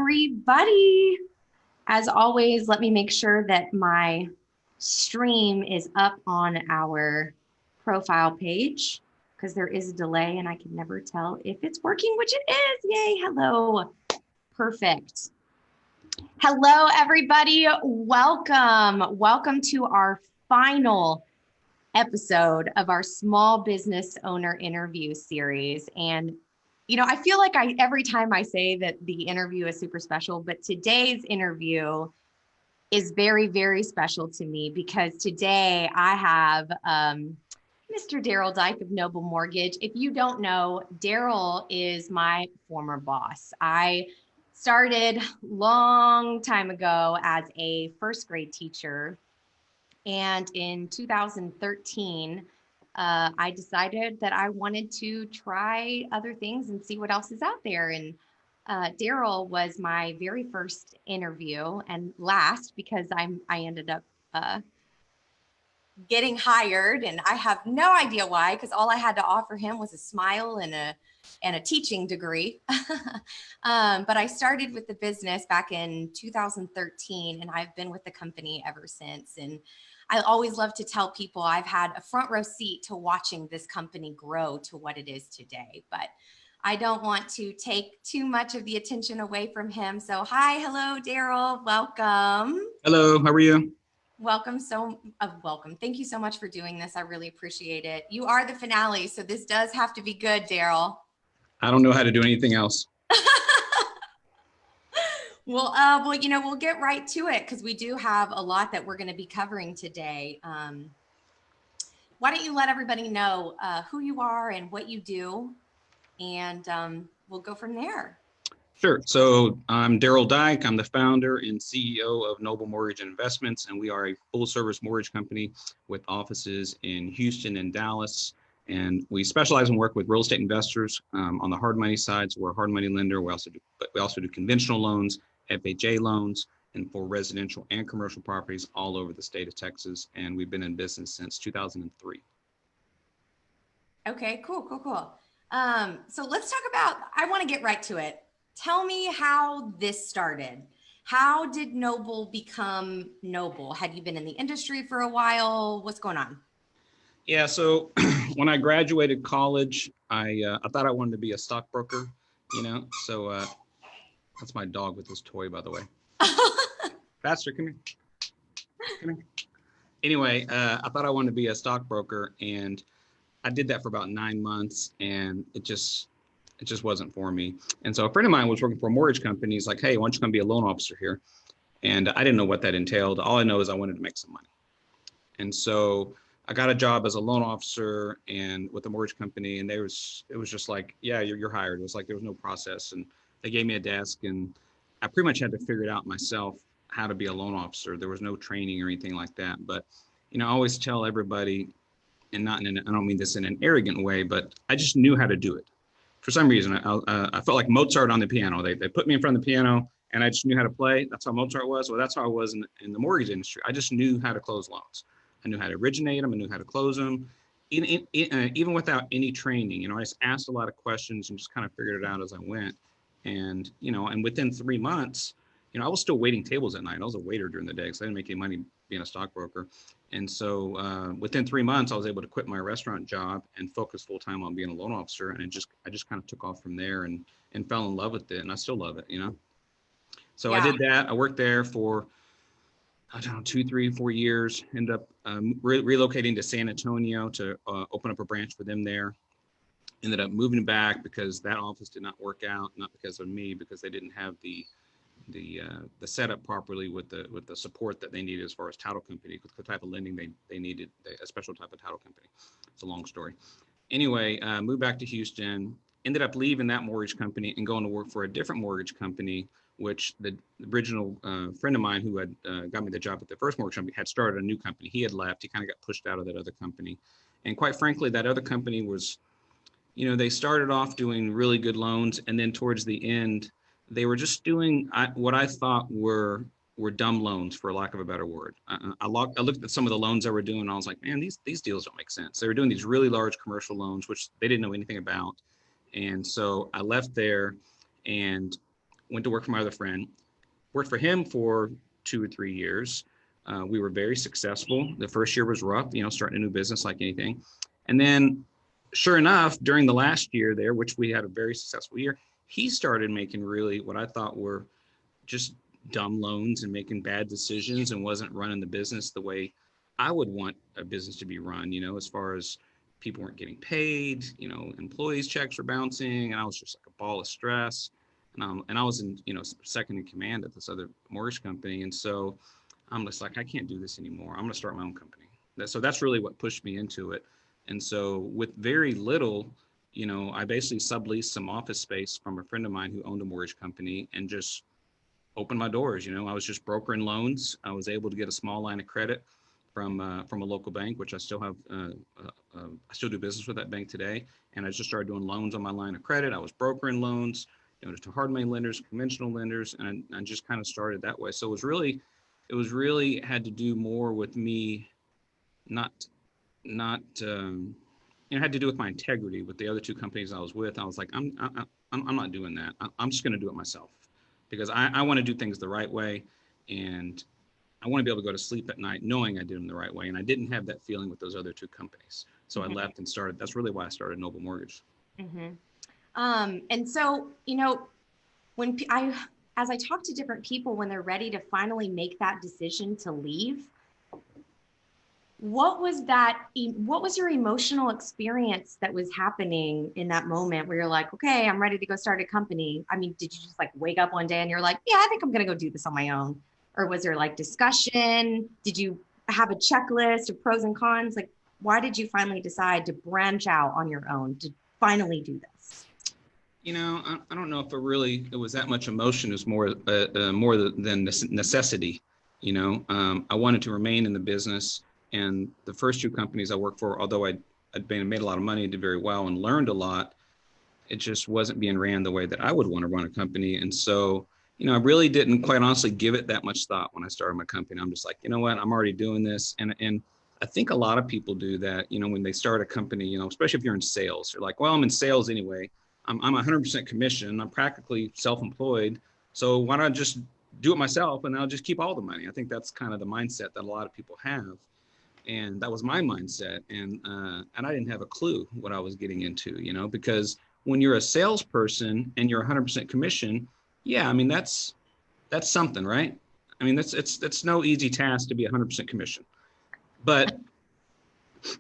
everybody. As always, let me make sure that my stream is up on our profile page because there is a delay and I can never tell if it's working, which it is. Yay, hello. Perfect. Hello, everybody. Welcome. Welcome to our final episode of our small business owner interview series. And I feel like every time I say that the interview is super special, but today's interview is very, very special to me because today I have Mr. Darel Daik of Noble Mortgage. If you don't know, Darel is my former boss. I started long time ago as a first grade teacher. And in 2013, I decided that I wanted to try other things and see what else is out there. And Darel was my very first interview and last because I ended up getting hired, and I have no idea why, because all I had to offer him was a smile and a teaching degree. But I started with the business back in 2013, and I've been with the company ever since. And I always love to tell people I've had a front row seat to watching this company grow to what it is today. But I don't want to take too much of the attention away from him. So hi, hello, Darel. Welcome. Hello, how are you? Welcome. Welcome. Thank you so much for doing this. I really appreciate it. You are the finale, so this does have to be good, Darel. I don't know how to do anything else. Well, we'll get right to it because we do have a lot that we're going to be covering today. Why don't you let everybody know who you are and what you do, and we'll go from there. Sure. So I'm Darel Daik. I'm the founder and CEO of Noble Mortgage Investments, and we are a full-service mortgage company with offices in Houston and Dallas. And we specialize in work with real estate investors on the hard money side. So we're a hard money lender. We also do conventional loans, FHA loans, and for residential and commercial properties all over the state of Texas. And we've been in business since 2003. Okay, cool. So let's talk about, I want to get right to it. Tell me how this started. How did Noble become Noble? Had you been in the industry for a while? What's going on? Yeah, so when I graduated college, I thought I wanted to be a stockbroker, so that's my dog with his toy, by the way. Faster, come here. Anyway, I thought I wanted to be a stockbroker, and I did that for about 9 months, and it just wasn't for me. And so a friend of mine was working for a mortgage company. He's like, hey, why don't you come be a loan officer here? And I didn't know what that entailed. All I know is I wanted to make some money. And so I got a job as a loan officer and with a mortgage company, and it was just like, yeah, you're hired. It was like there was no process, and they gave me a desk, and I pretty much had to figure it out myself how to be a loan officer. There was no training or anything like that. But I always tell everybody, and I don't mean this in an arrogant way, but I just knew how to do it. For some reason, I felt like Mozart on the piano. They put me in front of the piano, and I just knew how to play. That's how Mozart was. Well, that's how I was in the mortgage industry. I just knew how to close loans. I knew how to originate them. I knew how to close them, even without any training. I just asked a lot of questions and just kind of figured it out as I went. And and within 3 months, I was still waiting tables at night. I was a waiter during the day because I didn't make any money being a stockbroker. And so within 3 months, I was able to quit my restaurant job and focus full time on being a loan officer. And I just kind of took off from there and fell in love with it. And I still love it, So yeah. I did that. I worked there for, I don't know, 2, 3, 4 years. Ended up relocating to San Antonio to open up a branch for them there. Ended up moving back because that office did not work out, not because of me, because they didn't have the setup properly with the support that they needed as far as title company, with the type of lending they needed, a special type of title company. It's a long story. Anyway, moved back to Houston, ended up leaving that mortgage company and going to work for a different mortgage company, which the original friend of mine who had got me the job at the first mortgage company had started a new company. He had left. He kind of got pushed out of that other company. And quite frankly, that other company was, they started off doing really good loans, and then towards the end, they were just doing what I thought were dumb loans, for lack of a better word. I looked at some of the loans they were doing, and I was like, man, these deals don't make sense. They were doing these really large commercial loans, which they didn't know anything about. And so I left there, and went to work for my other friend, worked for him for 2 or 3 years. We were very successful. The first year was rough, starting a new business like anything. And then sure enough, during the last year there, which we had a very successful year, he started making really what I thought were just dumb loans and making bad decisions and wasn't running the business the way I would want a business to be run, as far as people weren't getting paid, employees' checks were bouncing, and I was just like a ball of stress. And I was in, second in command at this other mortgage company. And so I'm just like, I can't do this anymore. I'm going to start my own company. So that's really what pushed me into it. And so with very little, I basically subleased some office space from a friend of mine who owned a mortgage company and just opened my doors. I was just brokering loans. I was able to get a small line of credit from a local bank, which I still have. I still do business with that bank today. And I just started doing loans on my line of credit. I was brokering loans, to hard money lenders, conventional lenders, and I just kind of started that way. So it was really had to do more with me, not had to do with my integrity. With the other two companies I was with, I was like, I'm not doing that. I'm just going to do it myself, because I want to do things the right way, and I want to be able to go to sleep at night knowing I did them the right way. And I didn't have that feeling with those other two companies. So I left and started. That's really why I started Noble Mortgage. And so, as I talk to different people when they're ready to finally make that decision to leave, what was your emotional experience that was happening in that moment where you're like, okay, I'm ready to go start a company? I mean, did you just like wake up one day and you're like, yeah, I think I'm going to go do this on my own? Or was there like discussion? Did you have a checklist of pros and cons? Like, why did you finally decide to branch out on your own to finally do this? I don't know if it was that much emotion. It was more than necessity. I wanted to remain in the business. And the first two companies I worked for, although I'd made a lot of money, did very well and learned a lot, it just wasn't being ran the way that I would want to run a company. And so, I really didn't, quite honestly, give it that much thought when I started my company. I'm just like, you know what, I'm already doing this. And I think a lot of people do that, when they start a company, especially if you're in sales, you're like, well, I'm in sales anyway. I'm 100% commission. I'm practically self-employed. So why not just do it myself and I'll just keep all the money? I think that's kind of the mindset that a lot of people have. And that was my mindset. And I didn't have a clue what I was getting into, because when you're a salesperson and you're 100% commission, yeah, I mean, that's something, right? I mean, it's no easy task to be 100% commission, but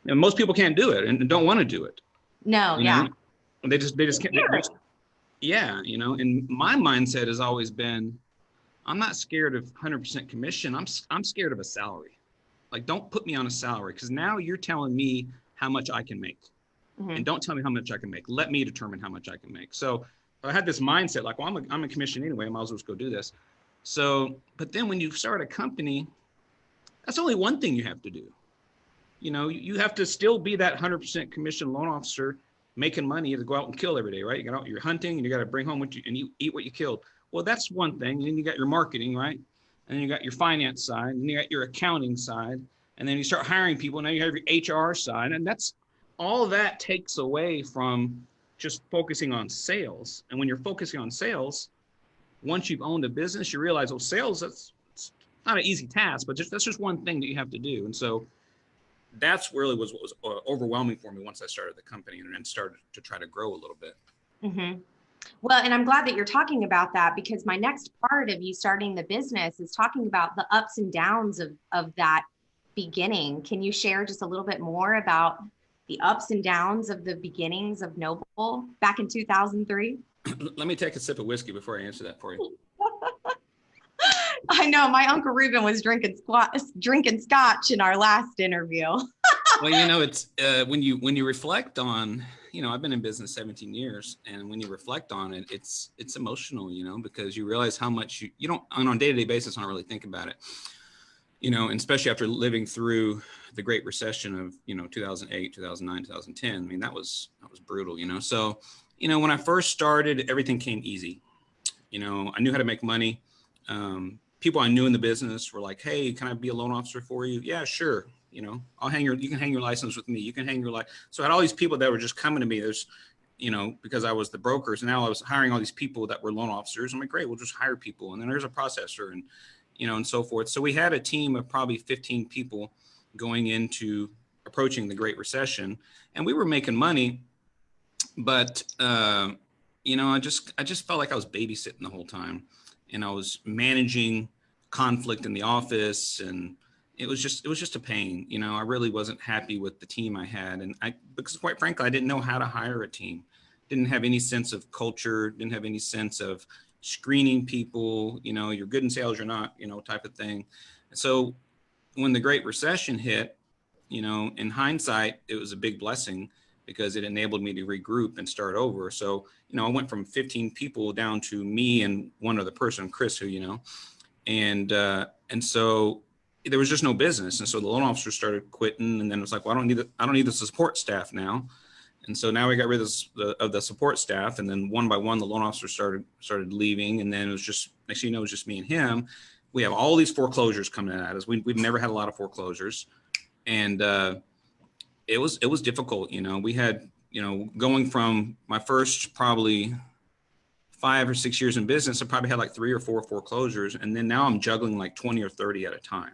most people can't do it and don't want to do it. No, yeah. They just can't. And my mindset has always been, I'm not scared of 100% commission. I'm scared of a salary. Like, don't put me on a salary, because now you're telling me how much I can make. And don't tell me how much I can make. Let me determine how much I can make. So I had this mindset like, well, I'm a commission anyway. I might as well just go do this. So, but then when you start a company, that's only one thing you have to do. You have to still be that 100% commission loan officer making money to go out and kill every day, right? You're hunting and you got to bring home and you eat what you killed. Well, that's one thing. And then you got your marketing, right? And then you got your finance side, and you got your accounting side, and then you start hiring people. Now you have your HR side, and that's all that takes away from just focusing on sales. And when you're focusing on sales, once you've owned a business, you realize, well, sales, it's not an easy task, but that's just one thing that you have to do. And so that's really what was overwhelming for me once I started the company and then started to try to grow a little bit. Well, and I'm glad that you're talking about that, because my next part of you starting the business is talking about the ups and downs of that beginning. Can you share just a little bit more about the ups and downs of the beginnings of Noble back in 2003? Let me take a sip of whiskey before I answer that for you. I know my Uncle Reuben was drinking scotch in our last interview. Well, it's when you reflect on, I've been in business 17 years, and when you reflect on it, it's emotional, because you realize how much you don't, on a day-to-day basis, I don't really think about it, and especially after living through the Great Recession of, 2008, 2009, 2010. I mean, that was brutal, So, when I first started, everything came easy. I knew how to make money. People I knew in the business were like, hey, can I be a loan officer for you? Yeah, sure. You can hang your license with me. You can hang your license. So I had all these people that were just coming to me. because I was the broker. So now I was hiring all these people that were loan officers. I'm like, great, we'll just hire people. And then there's a processor and, and so forth. So we had a team of probably 15 people going into approaching the Great Recession, and we were making money, but, I just felt like I was babysitting the whole time, and I was managing conflict in the office, and it was just a pain. I really wasn't happy with the team I had. And because quite frankly, I didn't know how to hire a team, didn't have any sense of culture, didn't have any sense of screening people, you're good in sales, you're not, type of thing. And so when the Great Recession hit, in hindsight, it was a big blessing because it enabled me to regroup and start over. So, I went from 15 people down to me and one other person, Chris, who, and so there was just no business. And so the loan officer started quitting, and then it was like, well, I don't need the support staff now. And so now we got rid of the support staff, and then one by one, the loan officer started leaving. And then it was just, next thing you know, it was just me and him. We have all these foreclosures coming at us. We've never had a lot of foreclosures. And it was difficult. We had, going from my first probably 5 or 6 years in business, I probably had like 3 or 4 foreclosures. And then now I'm juggling like 20 or 30 at a time.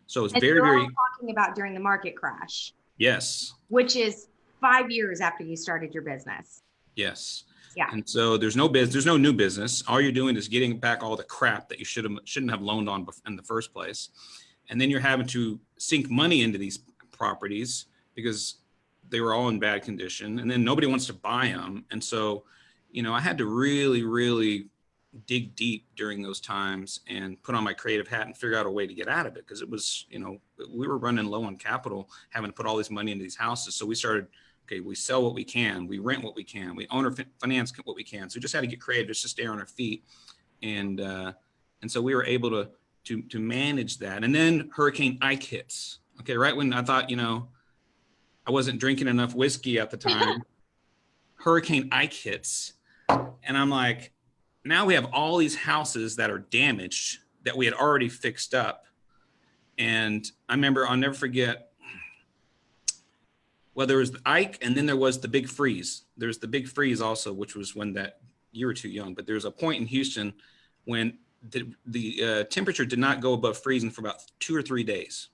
So it's very, very. Talking about during the market crash. Yes. Which is 5 years after you started your business. Yes. Yeah. And so there's no new business. All you're doing is getting back all the crap that you shouldn't have loaned on in the first place. And then you're having to sink money into these properties because they were all in bad condition, and then nobody wants to buy them. And so, I had to really, really dig deep during those times and put on my creative hat and figure out a way to get out of it. Because it was, we were running low on capital, having to put all this money into these houses. So we started, okay, we sell what we can, we rent what we can, we owner finance what we can. So we just had to get creative just to stay on our feet. And so we were able to manage that. And then Hurricane Ike hits. Okay, right when I thought, I wasn't drinking enough whiskey at the time, Hurricane Ike hits. And I'm like, now we have all these houses that are damaged that we had already fixed up. And I remember, I'll never forget, well, there was the Ike, and then there was the big freeze. There's the big freeze also, which was when that, you were too young, but there was a point in Houston when the temperature did not go above freezing for about 2 or 3 days.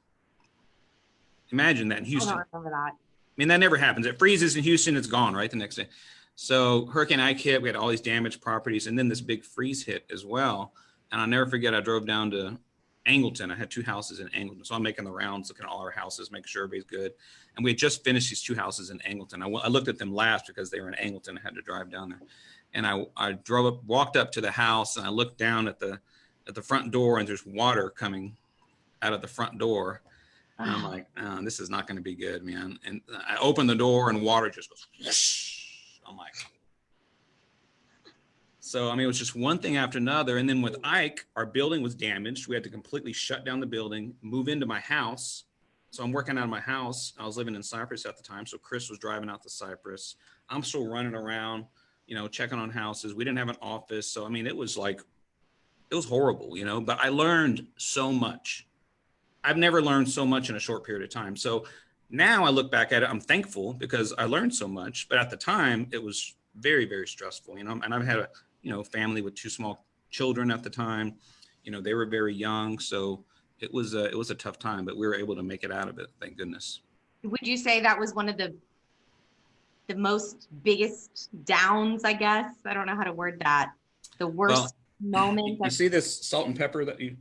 Imagine that in Houston. I don't remember that. I mean, that never happens. It freezes in Houston, it's gone right the next day. So Hurricane Ike hit, we had all these damaged properties, and then this big freeze hit as well. And I'll never forget, I drove down to Angleton. I had 2 houses in Angleton. So I'm making the rounds, looking at all our houses, making sure everybody's good. And we had just finished these 2 houses in Angleton. I looked at them last because they were in Angleton. I had to drive down there. And I walked up to the house, and I looked down at the front door, and there's water coming out of the front door. And I'm like, oh, this is not going to be good, man. And I open the door, and water just goes whoosh. I'm like, so, I mean, it was just one thing after another. And then with Ike, our building was damaged. We had to completely shut down the building, move into my house. So I'm working out of my house. I was living in Cypress at the time. So Chris was driving out to Cypress. I'm still running around, checking on houses. We didn't have an office. So, I mean, it was horrible, but I learned so much. I've never learned so much in a short period of time. So now I look back at it, I'm thankful because I learned so much, but at the time it was very, very stressful, and I've had a, family with 2 small children at the time, they were very young. So it was a tough time, but we were able to make it out of it. Thank goodness. Would you say that was one of the most biggest downs, I guess? I don't know how to word that. The worst moment. You see this salt and pepper that you,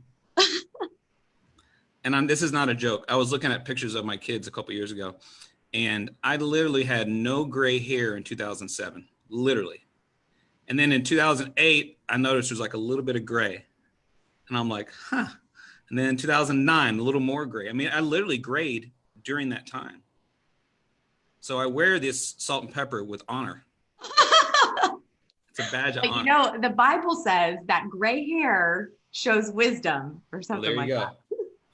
and this is not a joke. I was looking at pictures of my kids a couple years ago, and I literally had no gray hair in 2007, literally. And then in 2008, I noticed there's like a little bit of gray, and I'm like, huh. And then in 2009, a little more gray. I mean, I literally grayed during that time. So I wear this salt and pepper with honor. It's a badge of honor. The Bible says that gray hair shows wisdom or something like that.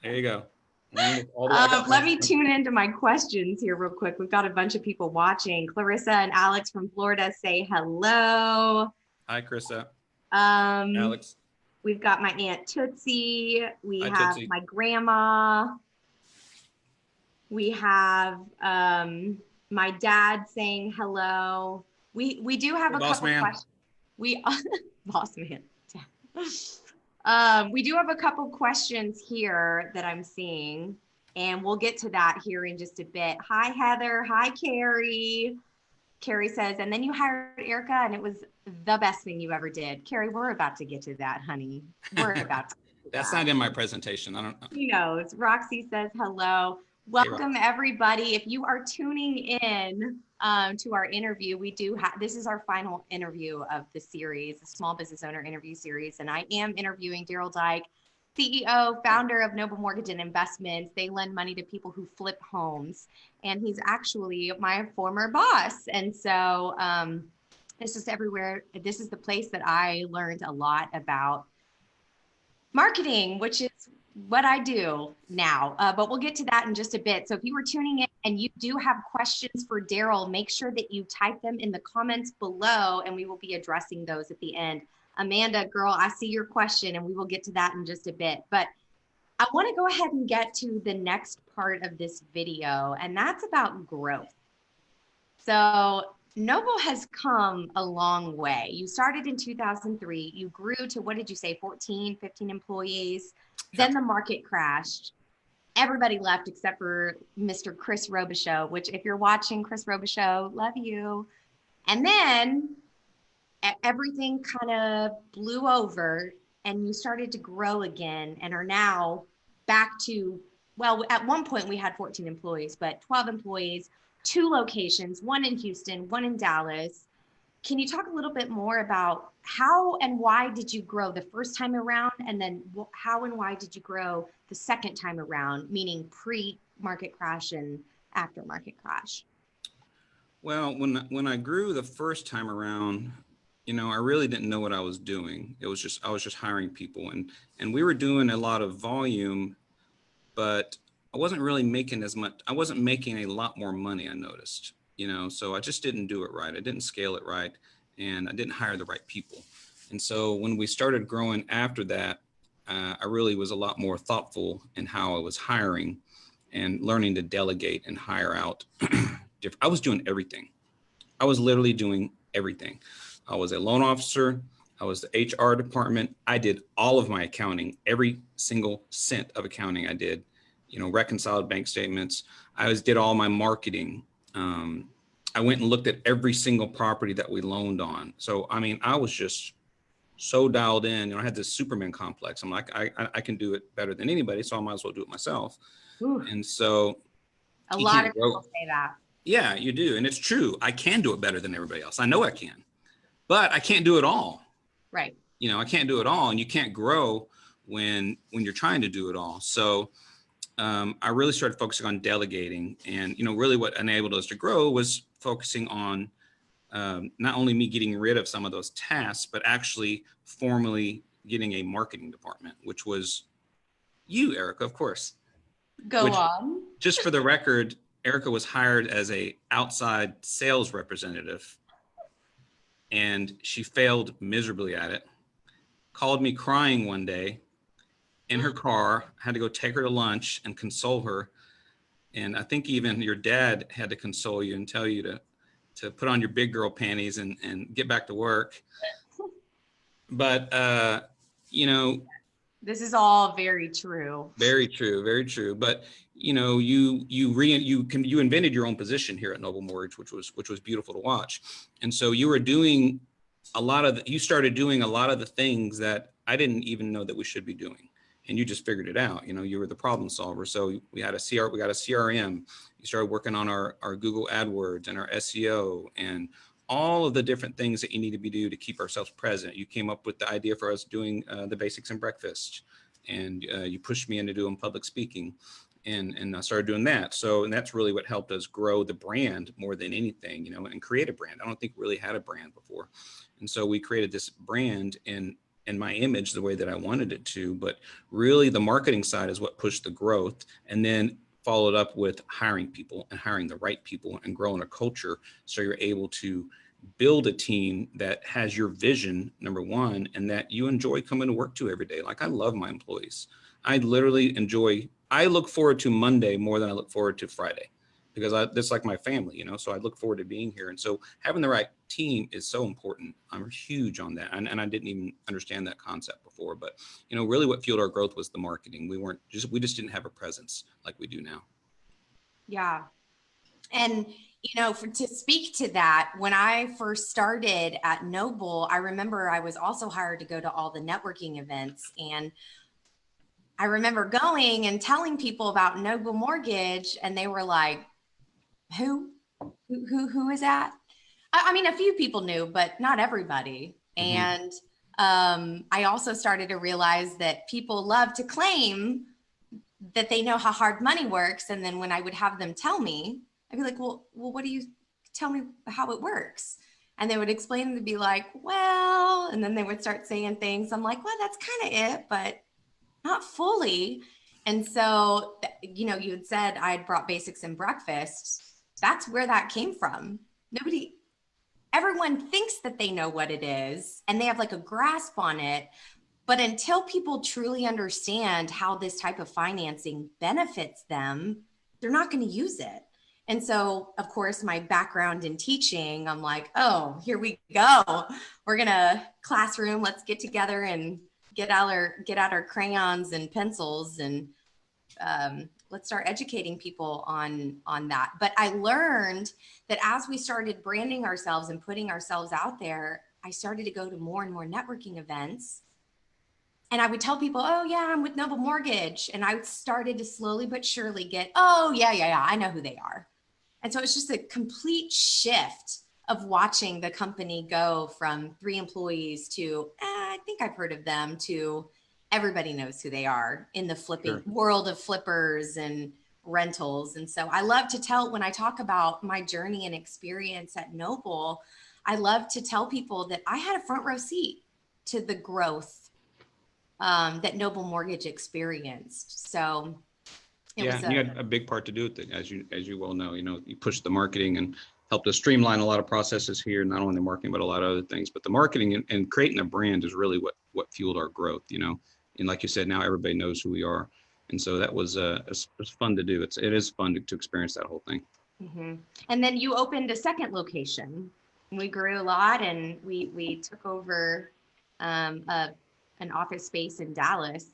There you go. Let me tune into my questions here real quick. We've got a bunch of people watching. Clarissa and Alex from Florida say hello. Hi, Clarissa. Alex. We've got my Aunt Tootsie. We have Tootsie. My grandma. We have my dad saying hello. We do have Hey, a boss couple man. questions. We boss man. We do have a couple questions here that I'm seeing, and we'll get to that here in just a bit. Hi, Heather. Hi, Carrie. Carrie says, and then you hired Erica, and it was the best thing you ever did. Carrie, we're about to get to that, honey. We're about to get to That's that. not in my presentation. I don't know. She knows. Roxy says hello. Hey, Rob. Welcome, everybody. If you are tuning in to our interview, we do have this is our final interview of the series, the Small Business Owner Interview Series. And I am interviewing Darel Daik, CEO, founder of Noble Mortgage and Investments. They lend money to people who flip homes. And he's actually my former boss. And so it's just everywhere. This is the place that I learned a lot about marketing, which is what I do now. But we'll get to that in just a bit. So if you were tuning in and you do have questions for Darel, make sure that you type them in the comments below and we will be addressing those at the end. Amanda, girl, I see your question and we will get to that in just a bit. But I want to go ahead and get to the next part of this video, and that's about growth. So Noble has come a long way. You started in 2003. You grew to, what did you say, 14, 15 employees. Then the market crashed. Everybody left except for Mr. Chris Robichaux, which if you're watching, Chris Robichaux, love you. And then everything kind of blew over and you started to grow again and are now back to, well, at one point we had 14 employees, but 12 employees, 2 locations, one in Houston, one in Dallas. Can you talk a little bit more about how and why did you grow the first time around? And then how and why did you grow the second time around, meaning pre-market crash and after market crash? Well, when I grew the first time around, I really didn't know what I was doing. I was just hiring people, and we were doing a lot of volume, but I wasn't really making as much. I wasn't making a lot more money, I noticed, so I just didn't do it right. I didn't scale it right, and I didn't hire the right people. And so when we started growing after that, I really was a lot more thoughtful in how I was hiring and learning to delegate and hire out. I was doing everything. I was literally doing everything. I was a loan officer. I was the HR department. I did all of my accounting, every single cent of accounting I did, reconciled bank statements. I did all my marketing. I went and looked at every single property that we loaned on. So, I was just so dialed in. I had this Superman complex. I'm like, I can do it better than anybody, so I might as well do it myself. Ooh. And so a lot of people say that. Yeah, you do. And it's true. I can do it better than everybody else. I know I can, but I can't do it all. Right. I can't do it all. And you can't grow when you're trying to do it all. So I really started focusing on delegating, and, really what enabled us to grow was focusing on not only me getting rid of some of those tasks, but actually formally getting a marketing department, which was you, Erica, of course. Go on. Just for the record, Erica was hired as a outside sales representative, and she failed miserably at it. Called me crying one day in her car. I had to go take her to lunch and console her. And I think even your dad had to console you and tell you to put on your big girl panties and get back to work. But, this is all very true. Very true, very true. But you invented your own position here at Noble Mortgage, which was beautiful to watch. And so you were doing you started doing a lot of the things that I didn't even know that we should be doing, and you just figured it out. You were the problem solver. So we got a CRM. You started working on our Google AdWords and our SEO and all of the different things that you need to do to keep ourselves present. You came up with the idea for us doing the basics and breakfast, and you pushed me into doing public speaking, and I started doing that. So, and that's really what helped us grow the brand more than anything, and create a brand. I don't think we really had a brand before. And so we created this brand in my image the way that I wanted it to, but really the marketing side is what pushed the growth, and then followed up with hiring people and hiring the right people and growing a culture. So you're able to build a team that has your vision, number one, and that you enjoy coming to work to every day. Like, I love my employees. I look forward to Monday more than I look forward to Friday. because that's like my family, you know, so I look forward to being here. And so having the right team is so important. I'm huge on that. And I didn't even understand that concept before, but you know, really what fueled our growth was the marketing. We just didn't have a presence like we do now. Yeah. And, to speak to that, when I first started at Noble, I remember I was also hired to go to all the networking events. And I remember going and telling people about Noble Mortgage, and they were like, who? Who is that? I mean, a few people knew, but not everybody. Mm-hmm. And I also started to realize that people love to claim that they know how hard money works. And then when I would have them tell me, I'd be like, well, what do you tell me how it works? And they would explain to be like, well, and then they would start saying things. I'm like, well, that's kind of it, but not fully. And so, you had said I had brought basics and breakfast. That's where that came from. Everyone thinks that they know what it is and they have like a grasp on it. But until people truly understand how this type of financing benefits them, they're not going to use it. And so, of course, my background in teaching, I'm like, oh, here we go. We're going to classroom. Let's get together and get out our crayons and pencils, and let's start educating people on that. But I learned that as we started branding ourselves and putting ourselves out there, I started to go to more and more networking events. And I would tell people, oh, yeah, I'm with Noble Mortgage. And I started to slowly but surely get, oh, yeah, I know who they are. And so it's just a complete shift of watching the company go from 3 employees to, I think I've heard of them, to everybody knows who they are in the flipping Sure. world of flippers and rentals. And so I love to tell, when I talk about my journey and experience at Noble, I love to tell people that I had a front row seat to the growth that Noble Mortgage experienced. So it Yeah, was and you had a big part to do with it, as you well know. You know, you pushed the marketing and helped us streamline a lot of processes here, not only the marketing, but a lot of other things. But the marketing and creating a brand is really what fueled our growth, you know. And like you said, now everybody knows who we are. And so that was it's fun to do. It is fun to experience that whole thing. Mm-hmm. And then you opened a second location. We grew a lot, and we took over an office space in Dallas.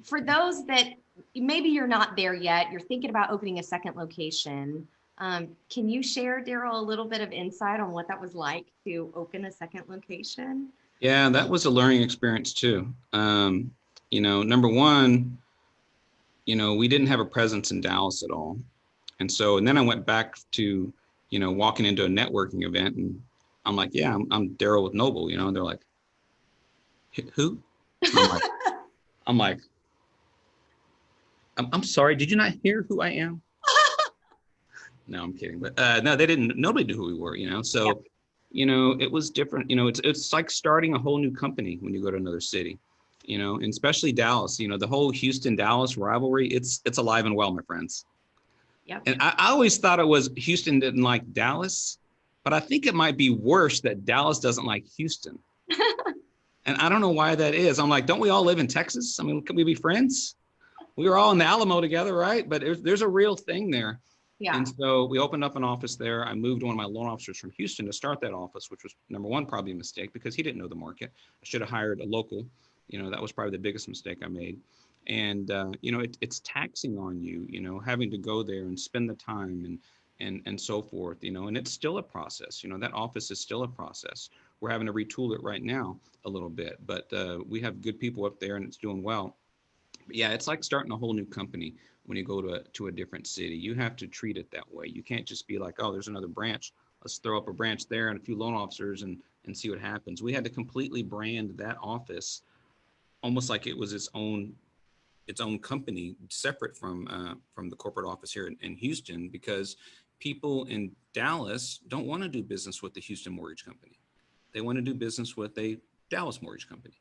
For those that maybe you're not there yet, you're thinking about opening a second location. Can you share, Darel, a little bit of insight on what that was like to open a second location? Yeah, that was a learning experience too. You know, number one, you know, we didn't have a presence in Dallas at all. And then I went back to, you know, walking into a networking event, and I'm like, yeah, I'm Darel with Noble, you know, and they're like, who? And I'm like, I'm sorry, did you not hear who I am? No, I'm kidding. But no, they didn't, nobody knew who we were, you know? So, Yeah. you know, it was different. You know, it's like starting a whole new company when you go to another city, you know, and especially Dallas, you know, the whole Houston Dallas rivalry, it's alive and well, my friends. Yep. And I always thought it was Houston didn't like Dallas, but I think it might be worse that Dallas doesn't like Houston. And I don't know why that is. I'm like, don't we all live in Texas? I mean, can we be friends? We were all in the Alamo together, right? But there's a real thing there. Yeah. And so we opened up an office there. I moved one of my loan officers from Houston to start that office, which was number one, probably a mistake because he didn't know the market. I should have hired a local. You know, that was probably the biggest mistake I made. And, you know, it's taxing on you, you know, having to go there and spend the time and so forth, you know, and it's still a process. You know, that office is still a process. We're having to retool it right now a little bit, but we have good people up there and it's doing well. But yeah, it's like starting a whole new company when you go to a different city. You have to treat it that way. You can't just be like, oh, there's another branch. Let's throw up a branch there and a few loan officers and see what happens. We had to completely brand that office almost like it was its own company, separate from the corporate office here in Houston, because people in Dallas don't want to do business with the Houston Mortgage Company. They want to do business with a Dallas Mortgage Company.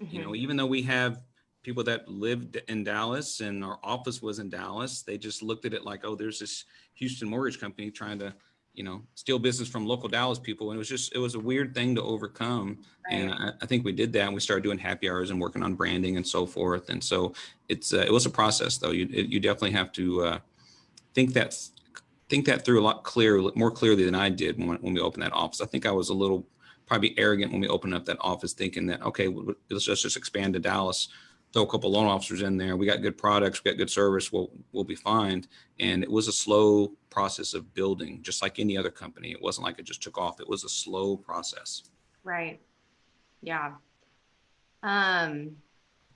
You know, Mm-hmm. even though we have people that lived in Dallas and our office was in Dallas, they just looked at it like, oh, there's this Houston Mortgage Company trying to, you know, steal business from local Dallas people. And it was a weird thing to overcome. And Right. I think we did that, and we started doing happy hours and working on branding and so forth. And so it was a process though. You definitely have to think that think that through a lot more clearly than I did when we opened that office. I think I was a little probably arrogant when we opened up that office, thinking that, okay, let's just expand to Dallas, throw a couple loan officers in there. We got good products, we got good service, we'll be fine. And it was a slow process of building, just like any other company. It wasn't like it just took off. It was a slow process. Right. Yeah. Um,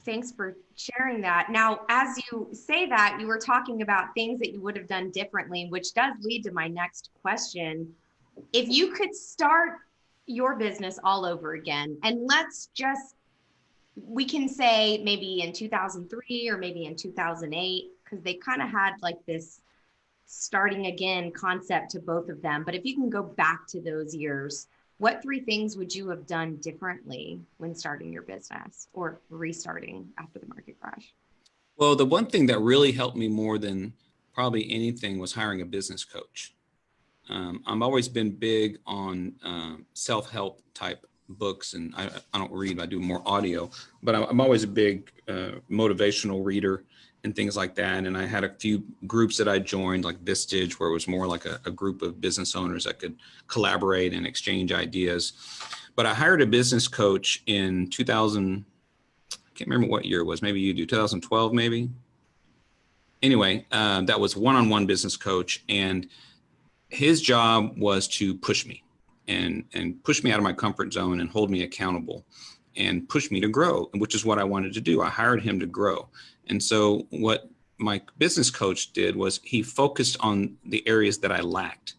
Thanks for sharing that. Now, as you say that, you were talking about things that you would have done differently, which does lead to my next question. If you could start your business all over again, and we can say maybe in 2003 or maybe in 2008, because they kind of had like this starting again concept to both of them. But if you can go back to those years, what three things would you have done differently when starting your business or restarting after the market crash? Well, the one thing that really helped me more than probably anything was hiring a business coach. I've always been big on self-help type books, and I don't read, I do more audio, but I'm always a big motivational reader and things like that. And I had a few groups that I joined, like Vistage, where it was more like a group of business owners that could collaborate and exchange ideas. But I hired a business coach in 2000, I can't remember what year it was, maybe you do, 2012 maybe. Anyway, that was one-on-one business coach, and his job was to push me and push me out of my comfort zone and hold me accountable and push me to grow, which is what I wanted to do. I hired him to grow. And so what my business coach did was he focused on the areas that I lacked.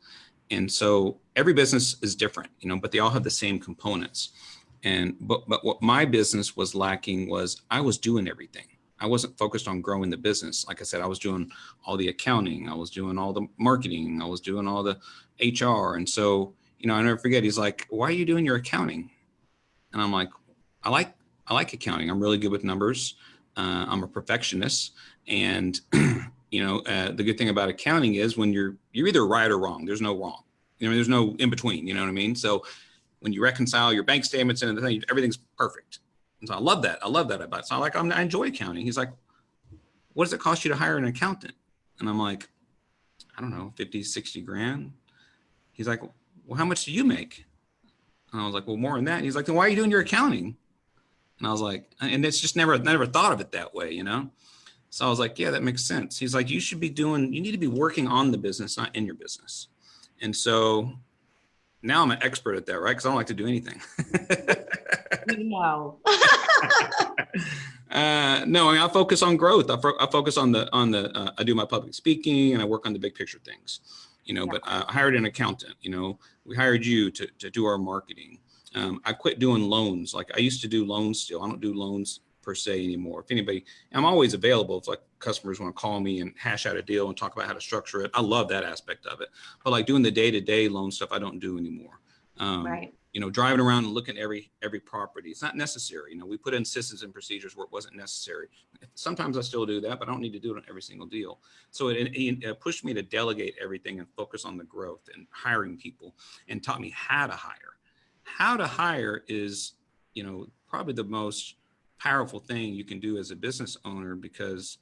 And so every business is different, but they all have the same components. But what my business was lacking was I was doing everything. I wasn't focused on growing the business. Like I said, I was doing all the accounting, I was doing all the marketing, I was doing all the HR. And so, I never forget, he's like, "Why are you doing your accounting?" And I'm like, I like accounting. I'm really good with numbers. I'm a perfectionist. And, the good thing about accounting is when you're either right or wrong. There's no wrong. There's no in between, you know what I mean? So when you reconcile your bank statements and everything's perfect. And so I love that. About it. So I enjoy accounting. He's like, "What does it cost you to hire an accountant?" And I'm like, "I don't know, 50, 60 grand. He's like, "Well, how much do you make?" And I was like, "Well, more than that." And he's like, "Then why are you doing your accounting?" And I was like, and it's just never thought of it that way, So I was like, "Yeah, that makes sense." He's like, you need to be working on the business, not in your business. And so now I'm an expert at that, right? Because I don't like to do anything. No. No, I focus on growth. I focus on I do my public speaking and I work on the big picture things, Yeah. but I hired an accountant, we hired you to do our marketing. I quit doing loans. Like I used to do loans still. I don't do loans per se anymore. If anybody, I'm always available if like customers want to call me and hash out a deal and talk about how to structure it. I love that aspect of it. But like doing the day-to-day loan stuff, I don't do anymore. Right. Driving around and looking at every property. It's not necessary. We put in systems and procedures where it wasn't necessary. Sometimes I still do that, but I don't need to do it on every single deal. So it pushed me to delegate everything and focus on the growth and hiring people, and taught me how to hire. How to hire is, probably the most powerful thing you can do as a business owner, because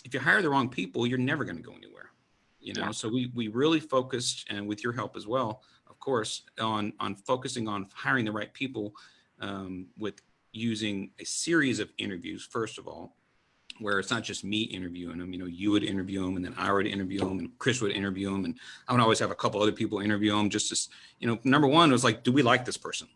if you hire the wrong people, you're never going to go anywhere. Yeah. So we really focused, and with your help as well, of course, on focusing on hiring the right people, with using a series of interviews, first of all, where it's not just me interviewing them. You would interview them, and then I would interview them, and Chris would interview them, and I would always have a couple other people interview them. Just as, number one was like, do we like this person?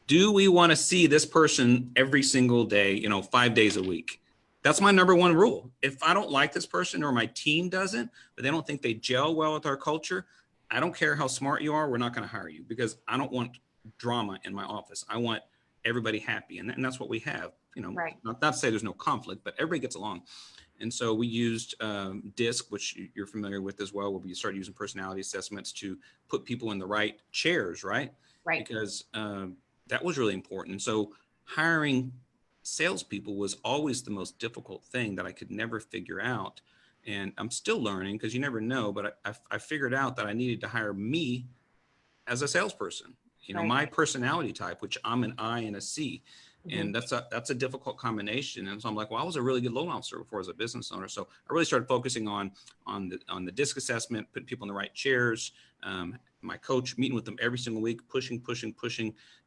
Do we want to see this person every single day, 5 days a week? That's my number one rule. If I don't like this person, or my team doesn't, but they don't think they gel well with our culture, I don't care how smart you are, we're not going to hire you, because I don't want drama in my office. I want everybody happy. And that's what we have, Right. not to say there's no conflict, but everybody gets along. And so we used DISC, which you're familiar with as well, where we started using personality assessments to put people in the right chairs, right? Right. Because that was really important. And so hiring salespeople was always the most difficult thing that I could never figure out. And I'm still learning, because you never know, but I figured out that I needed to hire me as a salesperson, Right. my personality type, which I'm an I and a C. Mhm. And that's a difficult combination. And so I'm like, well, I was a really good loan officer before as a business owner. So I really started focusing on the disc assessment, putting people in the right chairs. My coach, meeting with them every single week, pushing,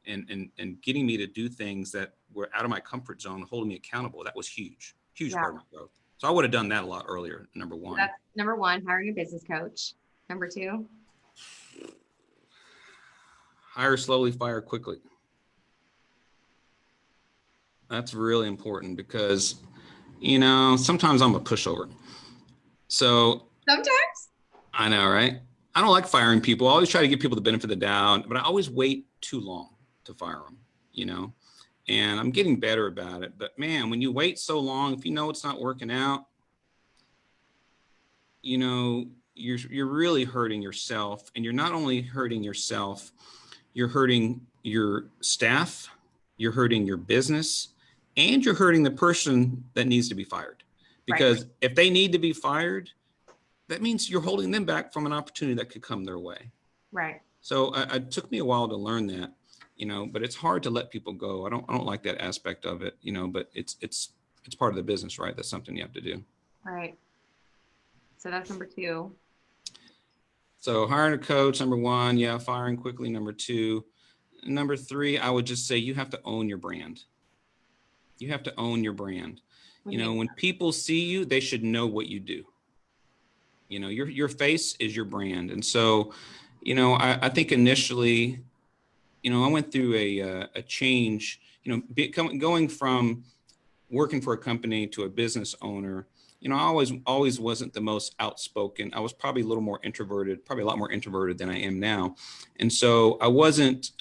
and getting me to do things that were out of my comfort zone, holding me accountable. That was huge Yeah. part of my growth. So I would have done that a lot earlier. Number So one. that's number one, hiring a business coach. Number two. Hire slowly, fire quickly. That's really important because, sometimes I'm a pushover. So Sometimes. I know, right? I don't like firing people. I always try to give people the benefit of the doubt, but I always wait too long to fire them, you know? And I'm getting better about it. But man, when you wait so long, if you know it's not working out, you're really hurting yourself. And you're not only hurting yourself, you're hurting your staff, you're hurting your business, and you're hurting the person that needs to be fired. Right. Because if they need to be fired, that means you're holding them back from an opportunity that could come their way. Right. So it took me a while to learn that, but it's hard to let people go. I don't like that aspect of it, but it's part of the business, right? That's something you have to do. Right. So that's number two. So hiring a coach, number one, yeah, firing quickly, number two. Number three, I would just say you have to own your brand. You have to own your brand. When people see you, they should know what you do. Your face is your brand. And so, I think initially, I went through a change, going from working for a company to a business owner. I always wasn't the most outspoken. I was probably a little more introverted, probably a lot more introverted than I am now. And so I wasn't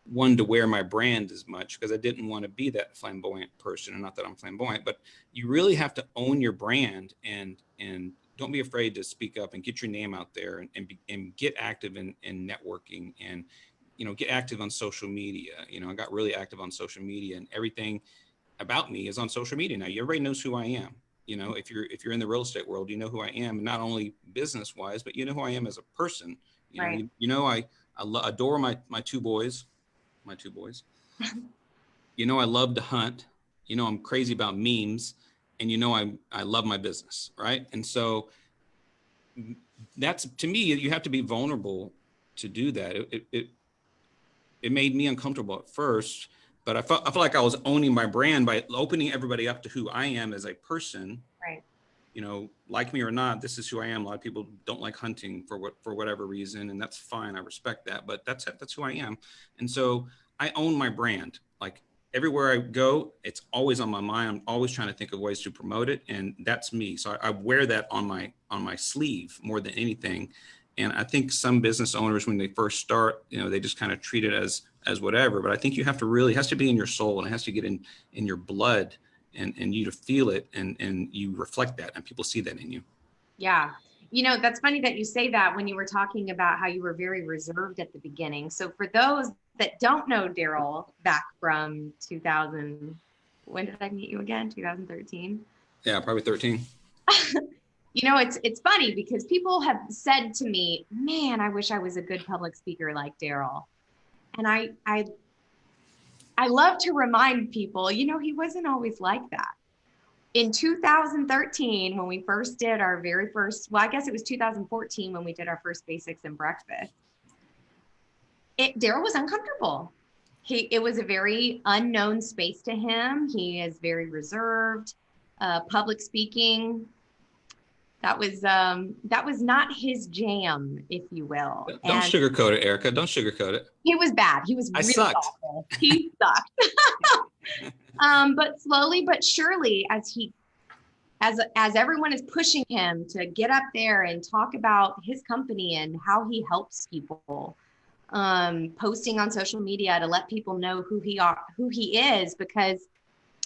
one to wear my brand as much because I didn't want to be that flamboyant person. And not that I'm flamboyant, but you really have to own your brand and don't be afraid to speak up and get your name out there and get active in networking and, get active on social media. I got really active on social media, and everything about me is on social media now. Everybody knows who I am. If you're in the real estate world, you know who I am, not only business wise, but you know who I am as a person. Right. I adore my two boys, I love to hunt, I'm crazy about memes, and I love my business. Right. And so that's, to me, you have to be vulnerable to do that. It made me uncomfortable at first, but I felt like I was owning my brand by opening everybody up to who I am as a person. Right. Like me or not, this is who I am. A lot of people don't like hunting for whatever reason, and that's fine. I respect that, but that's who I am. And so I own my brand. Like everywhere I go, it's always on my mind. I'm always trying to think of ways to promote it, and that's me. So I wear that on my sleeve more than anything. And I think some business owners, when they first start, they just kind of treat it as whatever. But I think you have to really, it has to be in your soul, and it has to get in your blood, and you to feel it, and you reflect that, and people see that in you. Yeah. That's funny that you say that when you were talking about how you were very reserved at the beginning. So for those that don't know Darel back from 2000, when did I meet you again? 2013? Yeah, probably 13. It's funny because people have said to me, man, I wish I was a good public speaker like Darel. And I love to remind people, he wasn't always like that. In 2013, when we first did our very first, well, I guess it was 2014 when we did our first basics and breakfast, Darel was uncomfortable. It was a very unknown space to him. He is very reserved. Public speaking, that was not his jam, if you will. Don't sugarcoat it, Erica. Don't sugarcoat it. He was bad. He was really awful. He sucked. But slowly but surely, as everyone is pushing him to get up there and talk about his company and how he helps people, posting on social media to let people know who he is, because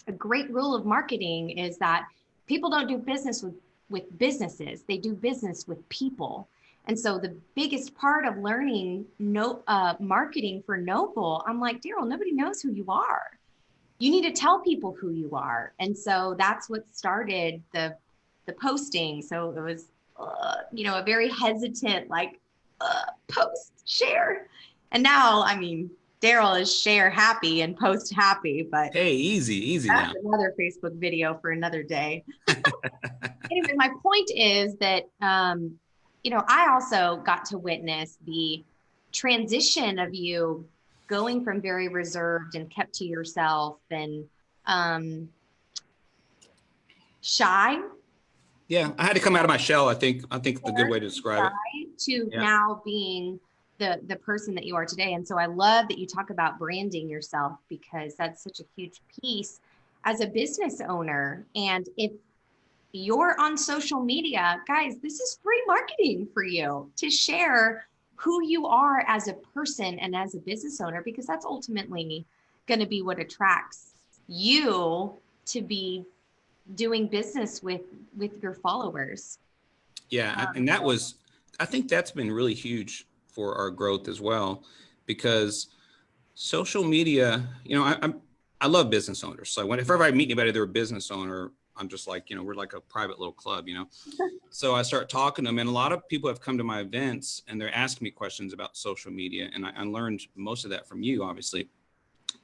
a great rule of marketing is that people don't do business with businesses. They do business with people. And so the biggest part of learning marketing for Noble, I'm like, Darel, nobody knows who you are. You need to tell people who you are. And so that's what started the posting. So it was, a very hesitant, post, share. And now, Darel is share happy and post happy, but Hey, easy that's now. another Facebook video for another day. Anyway, my point is that, I also got to witness the transition of you going from very reserved and kept to yourself and um, shy, Yeah, I had to come out of my shell. I think the good way to describe it. shy to Yeah. now being the person that you are today. And so I love that you talk about branding yourself because that's such a huge piece as a business owner. And if you're on social media, guys, this is free marketing for you to share who you are as a person and as a business owner, because that's ultimately going to be what attracts you to be doing business with your followers. Yeah, and I think that's been really huge for our growth as well, because social media, I love business owners. So whenever I meet anybody, they're a business owner, I'm just like, we're like a private little club. So I start talking to them, and a lot of people have come to my events and they're asking me questions about social media, and I learned most of that from you, obviously.